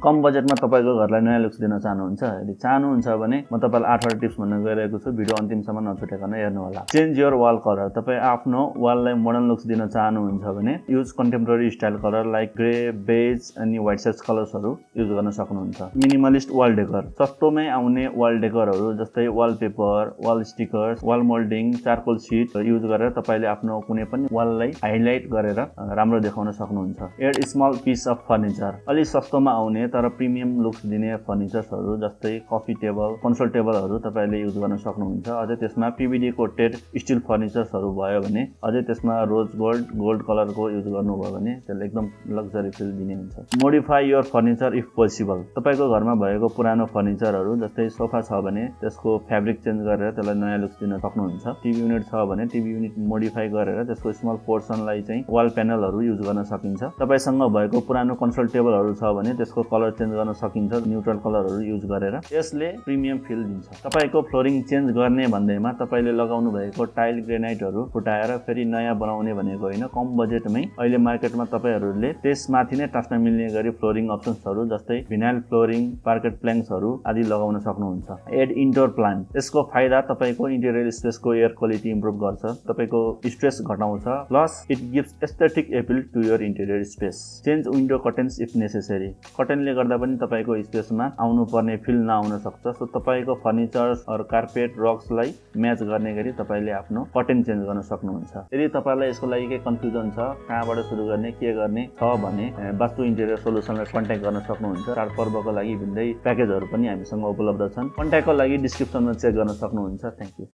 कम बजेटमा तपाईको घरलाई नयाँ लुक्स दिन चाहनुहुन्छ यदि चाहनुहुन्छ भने म तपाईलाई 8 वटा टिप्स भन्न गइरहेको छु भिडियो अन्तिमसम्म नछुटाइकन हेर्नु होला चेन्ज योर वाल कलर तपाई आफ्नो वाललाई मोडर्न लुक्स दिन चाहनुहुन्छ भने use contemporary style colour like grey beige अनि व्हाइट सेड्स कलर्सहरु युज गर्न सक्नुहुन्छ मिनिमलिस्ट वाल डेकोर सस्तोमै आउने वाल डेकोरहरु जस्तै wallpaper wall stickers wall moulding charcoal sheet use गरेर तपाईले आफ्नो कुनै पनि वाललाई हाइलाइट गरेर राम्रो देखाउन सक्नुहुन्छ add small piece of furniture अलि सस्तोमा आउने तर प्रिमियम लुक्स दिने फर्निचर्सहरु जस्तै कफी टेबल कन्सोल टेबलहरु तपाईले युज गर्न सक्नुहुन्छ अझै त्यसमा पीवीडी कोटेड स्टील फर्निचर्सहरु भयो भने अझै त्यसमा रोज गोल्ड कलरको युज गर्नुभयो भने त्यसले एकदम लग्जरी फिल दिने हुन्छ modify your furniture if possible तपाईको घरमा भएको पुरानो फर्निचरहरु जस्तै सोफा छ भने त्यसको फ्याब्रिक चेन्ज गरेर त्यसलाई नयाँ लुक्स दिन सक्नुहुन्छ टिभी युनिट छ भने टिभी युनिट मोडिफाई गरेर त्यसको स्मल पोर्सनलाई चाहिँ वाल प्यानलहरु युज गर्न सकिन्छ तपाईसँग भएको पुरानो कन्सोल टेबलहरु छ भने त्यसको कलर चेन्ज गर्न सकिन्छ न्यूट्रल कलरहरु युज गरेर यसले प्रिमियम फिल दिन्छ तपाईको फ्लोरिङ चेन्ज गर्ने भन्दैमा तपाईले लगाउनु भएको टाइल ग्रेनाइटहरु फुटाएर फेरि नयाँ बनाउने भनेको हैन कम बजेटमै अहिले मार्केटमा तपाईहरुले त्यसमाथि नै टास्न मिल्ने गरी फ्लोरिङ अप्सन्सहरु जस्तै भिनाइल फ्लोरिङ पार्केट प्लैंक्सहरु आदि लगाउन सक्नुहुन्छ एड इन्डोर प्लान्ट यसको फाइदा तपाईको इन्टेरियर स्पेसको एयर क्वालिटी इम्प्रुभ गर्छ तपाईको स्ट्रेस घटाउँछ plus it gives aesthetic appeal to your interior space change window curtains if necessary कर्टेनले गर्दा पनि तपाईको स्पेसमा आउनु पर्ने फिल नआउन सक्छ सो तपाईको फर्निचर्स अर कार्पेट रक्सलाई म्याच गर्ने गरी तपाईले आफ्नो कर्टेन चेन्ज गर्न सक्नुहुन्छ यदि तपाईलाई यसको लागि के कन्फ्युजन छ कहाँबाट सुरु गर्ने के गर्ने छ भने वास्तु इन्टेरियर सोलुसनलाई कन्ट्याक्ट गर्न सक्नुहुन्छ चाड पर्वको लागि भिन्दै प्याकेजहरु पनि हामीसँग उपलब्ध छन् कन्ट्याक्टको लागि डिस्क्रिप्सनमा चेक गर्न सक्नुहुन्छ थ्यांक यू